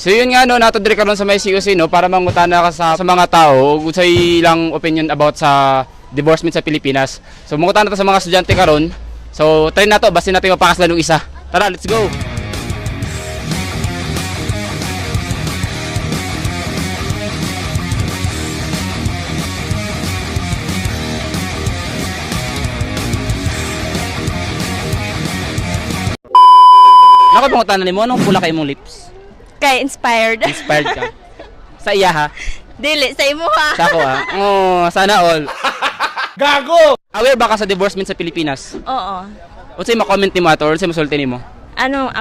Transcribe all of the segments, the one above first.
So yun nga no, natodre karon sa may COC no para mangutana ka sa mga tao ug sa ilang opinion about sa divorcement sa Pilipinas. So mangutana ta sa mga estudyante karon. So try na to, basta natin mapakaslan ng isa. Tara, let's go. Nakot mangutana nimo anong pula kay imong lips? Kay inspired. Inspired ka. Sa iya ha. Dili sa imo ha. Sa ako ha. Oh, sana all. Gago! Aware ba ka sa divorcement sa Pilipinas? Oo. Unsay ma-comment nimo ato or unsay masulti nimo? Ano,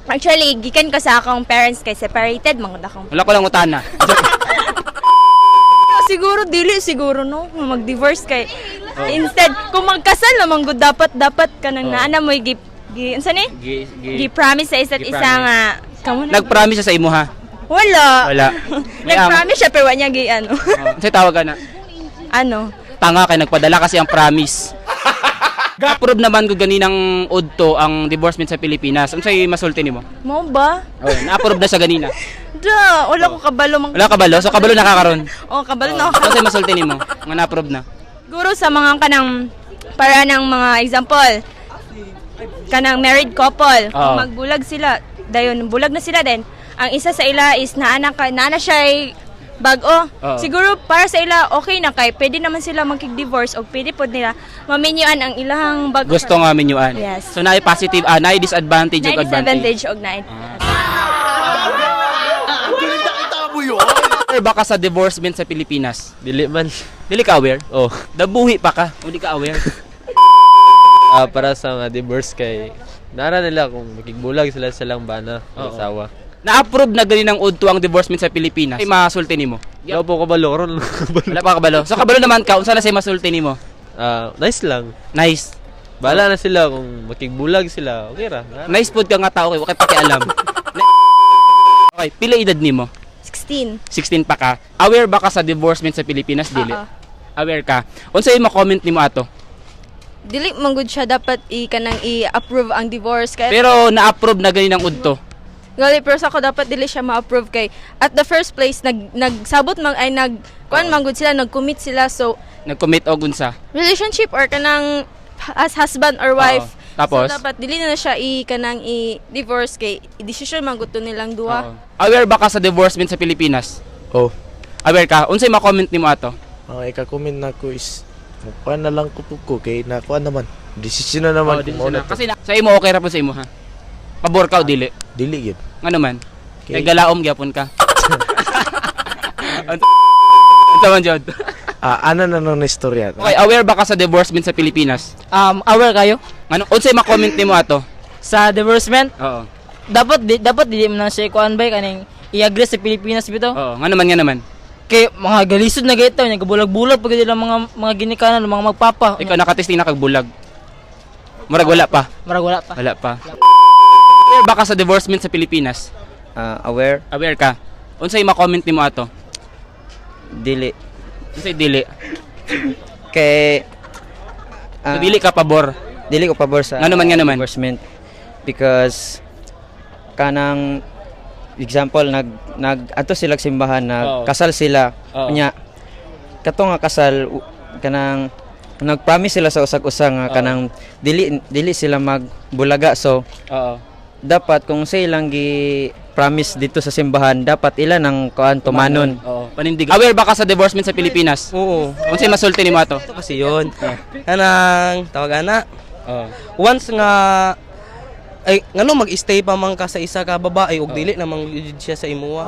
actually gikan ko sa akong parents kay separated mangud akong. Wala ko lang utana. Siguro dili siguro no mag-divorce kay instead kung magkasal naman gud dapat ka nang naana mo gi unsa ni? Gi-promise sa isa't isa nga kamo na. Nag-promise siya sa imo ha? Wala. Nag-promise siya pero wa niya gi ano. Unsay tawag na? Ano? Tanga kay nagpadala kasi ang promise. Approve naman ko ganinang udto ang divorcement sa Pilipinas. Unsay masulti nimo? Mo ba? Oh, na-approve na siya ganina. Da, wala ko kabalo man. Wala kabalo, so kabalo nakakaron. Oh, kabalo na. Unsay masulti nimo? Nga na-approve na. Siguro sa mga kanang para ng mga example kanang married couple, kung magbulag sila, dayon bulag na sila din. Ang isa sa ila is naana siya ay bag-o. Siguro para sa ila okay na kay pwede naman sila magkig-divorce o pwede pod nila maminyuan ang ilahang bag-o. Gusto nga minyuan. Yes. So naay positive, naay disadvantage ug advantage. Disadvantage og naay. Aware ba ka sa divorcement sa Pilipinas? Dili man. Dili ka aware? Oh. Dabuhi pa ka, hindi ka aware. Para sa mga divorce kay nara nila kung makigbulag sila silang bana Oo. asawa. Na-approve na ganinang udto ang divorcement sa Pilipinas. Ay masulti nimo. Daw po kabalo karon. Wala pa kabalo. So kabalo naman ka, unsa na say masulti nimo? Nice lang. Nice. Bala na sila kung makigbulag sila. Okay ra. Nice pud ka nga tao kay wa kay pakialam. Okay, pila edad nimo? 16. 16 pa ka. Aware ba ka sa divorcement sa Pilipinas dili? Oo. Aware ka. Unsay ma-comment nimo ato? Dili man gud siya dapat kanang i-approve ang divorce kay Pero na-approve na ganinang udto. gali pero sa ako dapat dili siya ma-approve kay at the first place nagsabot man ay kuan man gud sila nag-commit sila so Nag-commit og unsa? relationship or kanang as husband or wife. Tapos So, dapat dili na siya kanang i-divorce kay decision man gud to nilang duha. Aware ba ka sa divorcement sa Pilipinas? Oh, Aware ka? Unsay ma-comment nimo ato? ang ika-comment na ko is kuan na lang ko kay nakuan naman. Desisyon na naman kung mauna to. Kasi sa imo okay ra po sa imo ha. Pabor ka o dili? Dili gyud. Ano man? Okay. Kay galaom gyapon ka. Unsa man jud? Ano na nang istorya? Okay, aware ba ka sa divorcement sa Pilipinas? Aware kayo Ano unsay ma-comment nimo ato? sa divorcement? Oo. Dapat di mo na siya kuan bay kaning i-agree sa Pilipinas bitaw. Oo, nga naman. Kay mga galisod na gaytaw nya gabulag-bulag pag nila mga ginikanan mga magpapa. Ikaw nakatesting na kag bulag. Murag wala pa. Marag wala pa. Wala pa. Aware ba ka sa divorcement sa Pilipinas? Aware, Aware ka? Unsay ma-comment nimo ato? dili. Unsay dili? Kay So, dili ka pabor. dili ko pabor sa Nga naman. divorcement because kanang example ato sila simbahan Oo. kasal sila Oo. nya kato nga kasal kanang nag-promise sila sa usag-usa nga Oo. kanang dili sila magbulaga so Oo. dapat kung sa ilang gi-promise dito sa simbahan dapat ila nang kuan tumanon. Oo. Panindig. Aware ba ka sa divorcement sa Pilipinas? Oo. Unsay masulti nimo ato? Ito kasi yun. Kanang tawag ana. Oo. Once nga ay ngano mag-stay pa man ka sa isa ka babae ug dili namang legit siya sa imuha.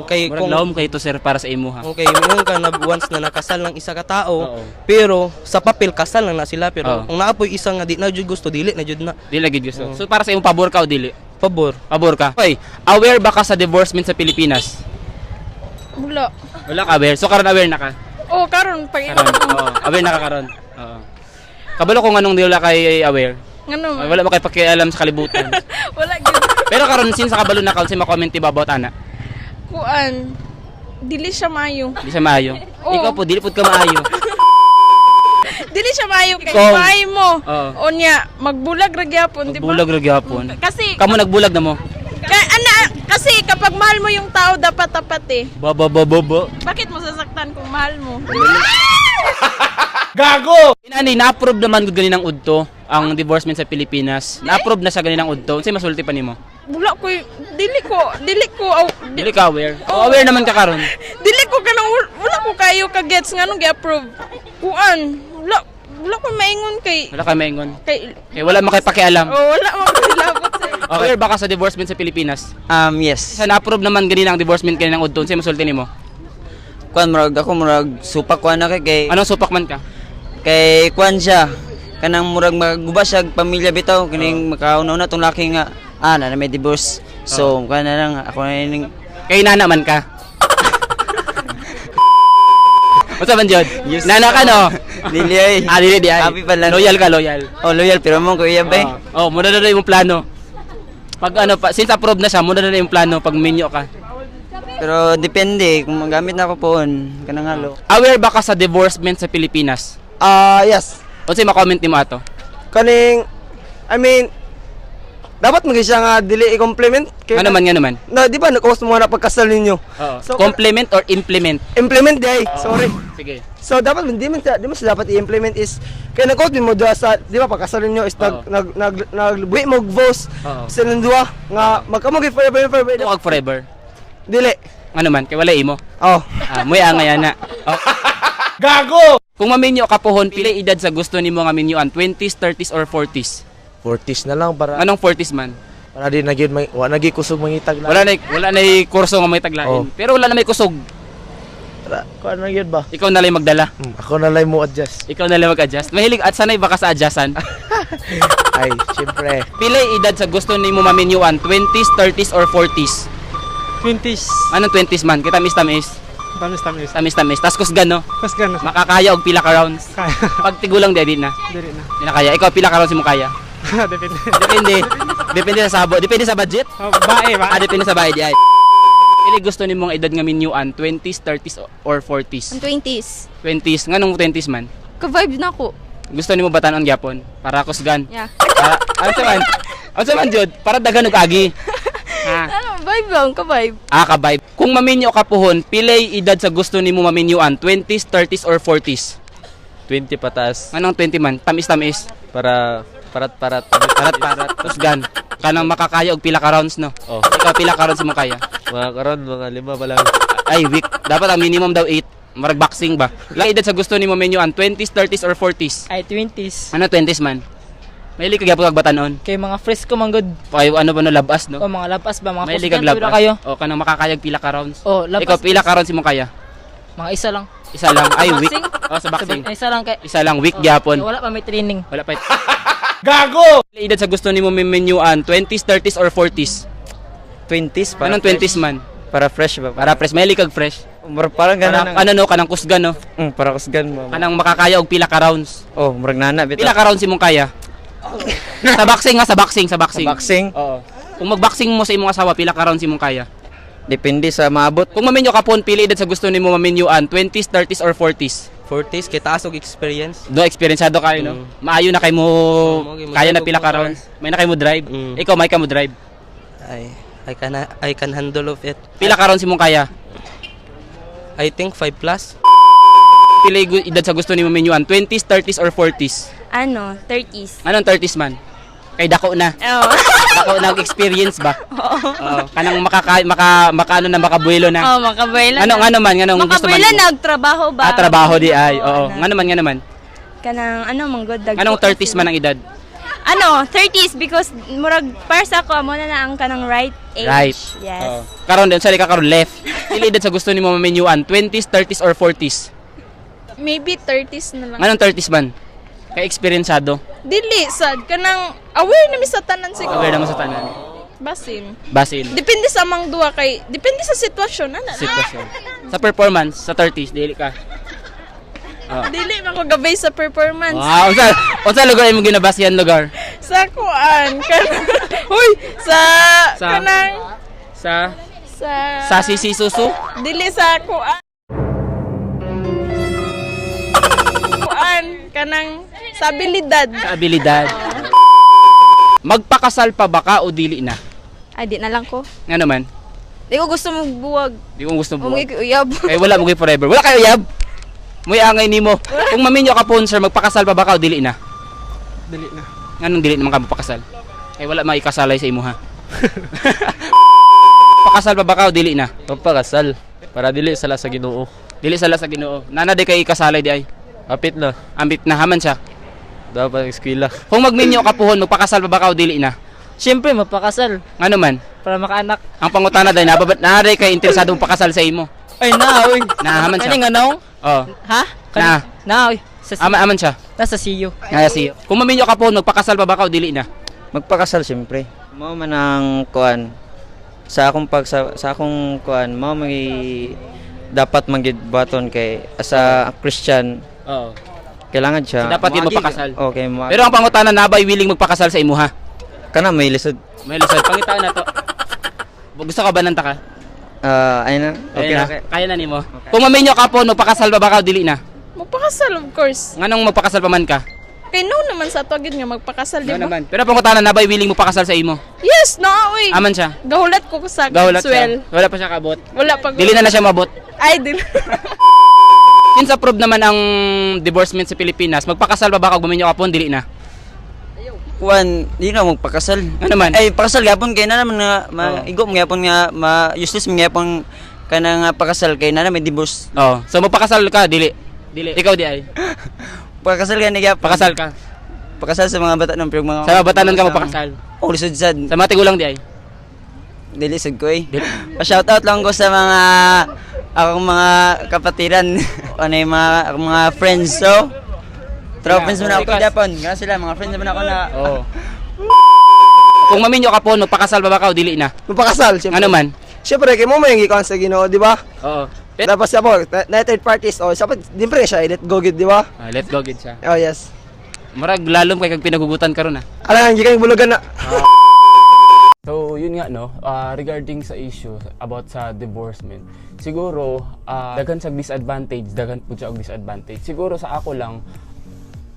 Kay Murag kung lawom kay to sir para sa imo ha. okay, mo ka once na nakasal ng isa ka tao, Oo. pero sa papel kasal lang na sila pero Oo. kung naapoy isa nga di na jud gusto dili na jud na Dili gid gusto. So para sa imo pabor ka o dili? pabor. Pabor ka. Okay. Aware ba ka sa divorcement sa Pilipinas? Wala. Wala ka aware. So karon aware na ka. Oh, karon pa Karon. Oo. Aware na ka karon. Oo. Kabalo kung anong di wala kay aware. Ngano? Wala ba kay pakialam sa kalibutan. Wala gyud. Pero karon since sa kabalo na ka unsay ma-comment ba about ana? Kuan. Dili siya mayo. Di siya maayo. Oo. Ikaw po dili pud ka maayo. Dili siya mayo kay Kung- bahay mo. Oo. Unya magbulag ra gyapon, di ba? Bulag ra gyapon. Kasi Kamo nagbulag na mo. kay ana Kasi kapag mahal mo yung tao, dapat tapat eh. Ba. Bakit mo sasaktan kung mahal mo? Inani, na-approve naman gud ganinang udto ang divorcement sa Pilipinas. Na-approve na sa ganinang udto. Unsay masulti pa nimo? Wala ko, dili ko, Dili ka aware. O aware naman ka karon. dili ko kanang, wala ko kayo ka-gets nga nung gi-approve. Kuan, wala ko maingon kay, Wala ka maingon. kay, Kay wala makipakialam. wala mo kilabot sa Aware ba ka sa divorcement sa Pilipinas? Yes. Sa na-approve naman ganinang divorcement ganinang udto. Unsay masulti nimo? Kuan murag supak kuan na kay Anong supak man ka? kay kuan siya. Kanang murag magguba siya og pamilya bitaw kining makauna-una tong laki nga na may divorce. So kuan na lang ako na ning Kay nana man ka. What's up, Jod? Nana ka, no? dili ay. Dili di ay. Happy pa lang. Loyal ka, loyal. Oh, loyal pero mo kuya ba? Muna na yung plano. Pag ano pa, since approve na siya, muna na yung plano pag minyo ka. Pero depende kung magamit na ako poon kanang halo. Aware ba ka sa divorcement sa Pilipinas? Yes. O say ma-comment nimo ato? Kaning, I mean, dapat maging siya nga dili i-compliment. Ano man nga naman? Na, di ba, nag-host mo na pagkasal ninyo? So, Complement or implement? Implement di ay, sorry. Sige. So, dapat, di man siya dapat i-implement is, kaya nag-host mo doon sa, di ba, pagkasal ninyo is nag-buwi mo vows sa nandua, nga, magkamagay forever. Ito kag forever. Dili. Ano man, kay wala imo. Oh. Muy nga yan na. Gago! Kung maminyo ka pohon, pila edad sa gusto nimo nga minyoan? 20s, 30s, or 40s? 40s na lang para Anong 40s man? para di nagyud may wala nagi kusog mangitag lang. Wala na kurso nga may taglain. Pero wala na may kusog. Kuan na gyud ba? Ikaw na lang magdala. Ako na lang mo adjust. Ikaw na lang mag-adjust. Mahilig at sanay ba ka sa adjustan? Ay, syempre. Pila edad sa gusto nimo maminyuan? 20s, 30s, or 40s? 20s. Anong 20s man? Kita tamis. Tamis. Tas kusgan no? Kusgan. Makakaya og pila ka rounds. Pag tigulang di na. Dili na. Di na kaya. Ikaw pila ka rounds mo kaya? Depende. Depende sa sabo. Depende sa budget. Bae ba? Depende sa bayad ay. Pili gusto nimong edad nga minyuan? 20s, 30s, or 40s? Ang 20s. 20s. Nganong 20s man? Ka-vibe na ko. Gusto nimo batanon gyapon para kusgan. Yeah. Para ano man jud? Para dagan og agi. Ano, vibe lang, ka-vibe. Ka-vibe. Kung maminyo ka pohon, pilay edad sa gusto nimo maminyuan? 20s, 30s, or 40s? 20 pataas Anong 20 man? Tamis. para parat. Parat. Kusgan. Kanang makakaya og pila ka rounds no? Oh. Ikaw pila ka rounds mo kaya? Mga karon mga 5 pa lang. Ay, week. Dapat ang minimum daw 8. Marag boxing ba? Lang edad sa gusto nimo maminyuan? 20s, 30s, or 40s? Ay 20s. Ano 20s man? Mahilig ka gyapon kag batanon. Kay mga fresco man good. Kay ano ba no labas no? O mga lapas ba mga Mahilig kusgan kag pura labas. kayo. O kanang makakayag pila ka rounds. Oh, lapas. Ikaw pila ka rounds mo kaya? Mga isa lang. Isa lang. Ay, week. Boxing? Sa boxing. Isa lang kay Isa lang week gyapon. wala pa may training. Wala pa. Gago! Edad sa gusto nimo menyuan? 20s, 30s, or 40s? 20s para Anong 20s man? para fresh ba? Para fresh. Mahilig kag fresh. Parang ganun. Ano no, kanang kusgan no? Para kusgan mo. Kanang makakaya og pila ka rounds. Oh, murag nana bitaw. Pila ka rounds imong kaya? Sa boxing. Boxing. Oo. Kung mag-boxing mo sa imong asawa, pila ka rounds imong kaya? Depende sa maabot. Kung maminyo ka pon, pili edad sa gusto nimo maminyuan? 20s, 30s, or 40s? 40s, kay taas og experience. Do experienceado kayo no. Maayo na kay mo kaya na pila ka rounds. May na kay mo drive. Ikaw may ka mo drive. I can handle of it. Pila ka rounds imong kaya? I think 5 plus. Pili edad sa gusto nimo maminyuan? 20s, 30s, or 40s? Ano, 30s. Anong 30s man? Kay dako na. Oo. Dako na og experience ba? Oo. Kanang makaano na makabuelo na. Oh, makabuela. Ano man nganong gusto man? Makabuela nagtrabaho ba? Trabaho di ay. Oo. Nga naman. Kanang ano manggod Anong 30s man ang edad? Ano, 30s because murag para sa ako amo na ang kanang right age. Right. Yes. Oo. Karon din sali ka karon left. Pili edad sa gusto nimo maminyuan? 20s, 30s, or 40s? Maybe 30s na lang. Anong 30s man? Kay experienceado. Dili, sad. Kanang aware na mi sa tanan siguro. Aware naman sa tanan. Basin. Basin. Depende sa amang duwa kay, depende sa sitwasyon, ana. Sitwasyon. Sa performance, sa 30s, dili ka. Dili man ko gabay sa performance. Wow, unsa lugar imong ginabasihan lugar? Sa kuan, kanang, huy, sa kanang, Sa Sisi Susu? dili sa kuan. Kanang, sa abilidad. Sa abilidad. Magpakasal pa ba ka o dili na? Ay, di na lang ko. Nga naman. Di ko gusto mong buwag. Di ko gusto Umuwi buwag. ko uyab. Eh wala mo forever. Wala kayo yab. Muy angay nimo. Kung maminyo ka po sir, magpakasal pa ba ka o dili na? Dili na. Anong dili naman ka magpakasal? Eh wala maikasalay sa imo ha. Pakasal pa ba ka o dili na? Magpakasal para dili sala sa Ginoo. Dili sala sa Ginoo. Nana di kay ikasalay di ay. Apit na. Ambit na haman siya. Dapat ang eskwela. Kung magminyo ka puhon, magpakasal pa ba ka o dili na? Siyempre, mapakasal. Ano man? Para makaanak. Ang pangutana dahil nari kay interesadong pakasal sa imo. Ay, na, oy. Nahaman siya. Ano nga naong? Oh. Ha? Na, oy. Sa Aman siya. Nasa siyo. Ngaya siyo. Kung maminyo ka puhon, magpakasal pa ba ka o dili na? Magpakasal siyempre. Mao man ang kuan sa akong kuan, mao may dapat magbaton kay asa Christian Oo. kailangan siya. So, dapat yun magpakasal. Okay, Pero ang pangutana na ba willing magpakasal sa imo ha? kana may lisod. May lisod. Pangitaan na to. Gusto ka ba nanta ka? Ay na. Okay Ayun na. na. Kaya na nimo. Kung maminyo ka po, magpakasal pa ba ka o dili na? Magpakasal, of course. Nganong magpakasal pa man ka? Kay no naman sa tawagid nga magpakasal, di Ano ba? naman. Pero pangutana na ba willing magpakasal sa imo? Yes, no, uy. Aman siya. Gahulat ko sa Gahulat Godswell. siya. Wala pa siya kabot. Wala pa. Dili na siya mabot. Ay, dili. Since approved naman ang divorcement sa Pilipinas, magpakasal pa ba kag maminyo ka po, dili na? Kuan, di na magpakasal. Ano man? Ay, pakasal gyapon kay na naman nga maigo mo gyapon nga useless mo gyapon kana nga pakasal kay na may divorce. Oh. So magpakasal ka, dili. Dili. Ikaw di ay. Pakasal ka ni gyapon. Pakasal ka. Pakasal sa mga bata ng pero mga Sa mga batanon ka magpakasal. Oh, lisod sad. Sa mga tigulang di ay. Dili sad ko eh. Dili. Pa-shout out lang ko sa mga akong mga kapatiran. Ano yung mga friends so. Friends mo na ako Japan. Nga sila mga friends mo na ako na. Oo. Kung maminyo ka po, magpakasal pa ba ka o dili na? Magpakasal, siyempre. Ano man? Siyempre, kay mo may gikon sa Ginoo, di ba? Oo. Tapos siya po, na third parties, dapat, di pa rin siya, let go gid, di ba? Let's go gid siya. Oh, yes. Marag lalom kay kag pinagugutan karon na. Alang, gikan bulugan na. So, yun nga no, regarding sa issue about sa divorcement, siguro daghan sa disadvantage, daghan po siya og disadvantage. Siguro sa ako lang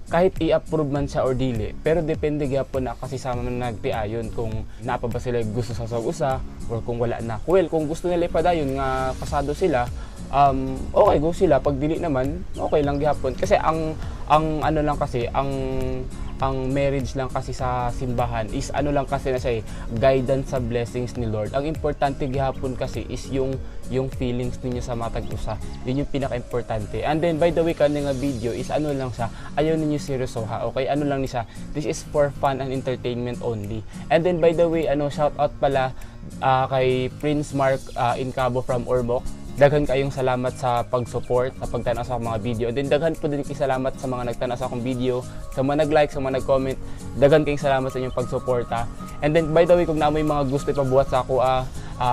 kahit i-approve man siya or dili, pero depende gyapon na kasi sa mga nagtiayon kung napa ba sila gusto sa usa or kung wala na. Well, kung gusto nila ipadayon nga kasado sila, okay go sila. Pag dili naman, okay lang gyapon. Kasi ang ano lang kasi ang marriage lang kasi sa simbahan is ano lang kasi na siya guidance sa blessings ni Lord. Ang importante gihapon kasi is yung feelings ninyo sa matag usa. Yun yung pinaka-importante. And then by the way kaning nga video is ano lang siya, ayaw ninyo seryosoha. Okay, ano lang ni siya. This is for fun and entertainment only. And then by the way, shout out pala kay Prince Mark Incabo from Ormoc. Daghan kayong salamat sa pag-support, sa pagtanaw sa mga video. And then daghan po din kayong salamat sa mga nagtanaw sa akong video, sa mga nag-like, sa mga nag-comment. Daghan kayong salamat sa inyong pag-suporta. And then by the way, kung naamoy mga gusto ipabuhat sa ako,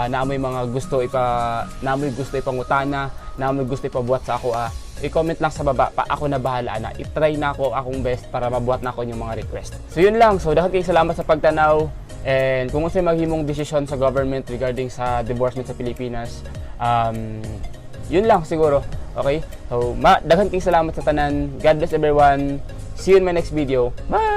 naamoy mga gusto ipangutana, naamoy gusto ipabuhat sa ako, i-comment lang sa baba, ako na bahala na. I-try na ako akong best para mabuhat na ako yung mga request. So yun lang. So daghan kayong salamat sa pagtanaw. And kung unsay maghimong desisyon sa government regarding sa divorcement sa Pilipinas, yun lang siguro. Okay? So, daghan kayong salamat sa tanan. God bless everyone. See you in my next video. Bye!